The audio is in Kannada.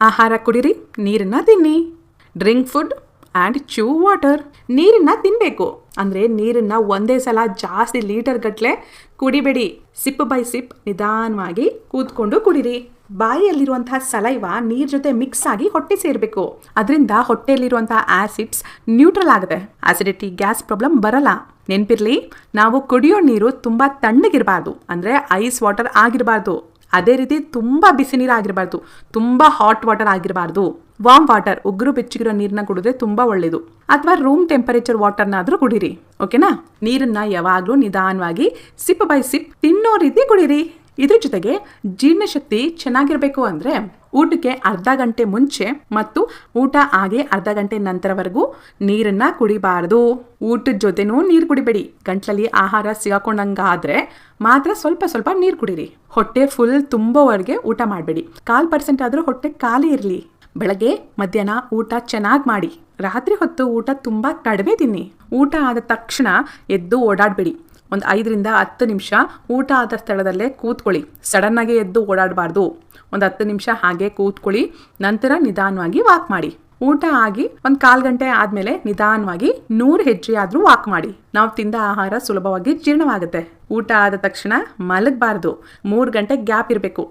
ಆಹಾರ ಕುಡಿರಿ, ನೀರನ್ನ ತಿನ್ನಿ. Drink food and chew water. ನೀರನ್ನ ತಿನ್ನಬೇಕು ಅಂದರೆ ನೀರನ್ನು ಒಂದೇ ಸಲ ಜಾಸ್ತಿ ಲೀಟರ್ ಗಟ್ಟಲೆ ಕುಡಿಬೇಡಿ. ಸಿಪ್ ಬೈ ಸಿಪ್ ನಿಧಾನವಾಗಿ ಕೂತ್ಕೊಂಡು ಕುಡಿರಿ. ಬಾಯಿಯಲ್ಲಿರುವಂತಹ ಸಲೈವ ನೀರ್ ಜೊತೆ ಮಿಕ್ಸ್ ಆಗಿ ಹೊಟ್ಟೆ ಸೇರಬೇಕು. ಅದರಿಂದ ಹೊಟ್ಟೆಯಲ್ಲಿರುವಂತಹ ಆಸಿಡ್ಸ್ ನ್ಯೂಟ್ರಲ್ ಆಗುತ್ತೆ. ಆಸಿಡಿಟಿ, ಗ್ಯಾಸ್ ಪ್ರಾಬ್ಲಮ್ ಬರಲ್ಲ. ನೆನ್ಪಿರ್ಲಿ, ನಾವು ಕುಡಿಯೋ ನೀರು ತುಂಬಾ ತಣ್ಣಗಿರಬಾರ್ದು, ಅಂದರೆ ಐಸ್ ವಾಟರ್ ಆಗಿರಬಾರ್ದು. ಅದೇ ರೀತಿ ತುಂಬ ಬಿಸಿ ನೀರು ಆಗಿರಬಾರ್ದು, ತುಂಬ ಹಾಟ್ ವಾಟರ್ ಆಗಿರಬಾರ್ದು. ವಾರ್ಮ್ ವಾಟರ್, ಉಗುರು ಬೆಚ್ಚಗಿರೋ ನೀರನ್ನ ಕುಡಿದ್ರೆ ತುಂಬ ಒಳ್ಳೆಯದು. ಅಥವಾ ರೂಮ್ ಟೆಂಪರೇಚರ್ ವಾಟರ್ನಾದರೂ ಕುಡೀರಿ. ಓಕೆನಾ? ನೀರನ್ನ ಯಾವಾಗಲೂ ನಿಧಾನವಾಗಿ ಸಿಪ್ ಬೈ ಸಿಪ್ ತಿನ್ನೋ ರೀತಿ ಕುಡೀರಿ. ಇದ್ರ ಜೊತೆಗೆ ಜೀರ್ಣಶಕ್ತಿ ಚೆನ್ನಾಗಿರಬೇಕು ಅಂದರೆ ಊಟಕ್ಕೆ ಅರ್ಧ ಗಂಟೆ ಮುಂಚೆ ಮತ್ತು ಊಟ ಆಗಿ ಅರ್ಧ ಗಂಟೆ ನಂತರವರೆಗೂ ನೀರನ್ನ ಕುಡಿಬಾರ್ದು. ಊಟದ ಜೊತೆನೂ ನೀರು ಕುಡಿಬೇಡಿ. ಗಂಟ್ಲಲ್ಲಿ ಆಹಾರ ಸಿಗಾಕೊಂಡಂಗಾದ್ರೆ ಮಾತ್ರ ಸ್ವಲ್ಪ ಸ್ವಲ್ಪ ನೀರು ಕುಡೀರಿ. ಹೊಟ್ಟೆ ಫುಲ್ ತುಂಬೋವರೆಗೆ ಊಟ ಮಾಡಬೇಡಿ. 1/4% ಆದರೂ ಹೊಟ್ಟೆ ಖಾಲಿ ಇರಲಿ. ಬೆಳಗ್ಗೆ ಮಧ್ಯಾಹ್ನ ಊಟ ಚೆನ್ನಾಗಿ ಮಾಡಿ. ರಾತ್ರಿ ಹೊತ್ತು ಊಟ ತುಂಬ ಕಡಿಮೆ ತಿನ್ನಿ. ಊಟ ಆದ ತಕ್ಷಣ ಎದ್ದು ಓಡಾಡಬೇಡಿ. ಒಂದು 5ರಿಂದ 10 ನಿಮಿಷ ಊಟ ಆದ ಸ್ಥಳದಲ್ಲೇ ಕೂತ್ಕೊಳ್ಳಿ. ಸಡನ್ನಾಗಿ ಎದ್ದು ಓಡಾಡಬಾರ್ದು. ಒಂದು 10 ನಿಮಿಷ ಹಾಗೆ ಕೂತ್ಕೊಳ್ಳಿ. ನಂತರ ನಿಧಾನವಾಗಿ ವಾಕ್ ಮಾಡಿ. ಊಟ ಆಗಿ ಒಂದು 1/4 ಗಂಟೆ ಆದಮೇಲೆ ನಿಧಾನವಾಗಿ 100 ಹೆಜ್ಜೆ ಆದರೂ ವಾಕ್ ಮಾಡಿ. ನಾವು ತಿಂದ ಆಹಾರ ಸುಲಭವಾಗಿ ಜೀರ್ಣವಾಗುತ್ತೆ. ಊಟ ಆದ ತಕ್ಷಣ ಮಲಗಬಾರ್ದು. 3 ಗಂಟೆ ಗ್ಯಾಪ್ ಇರಬೇಕು.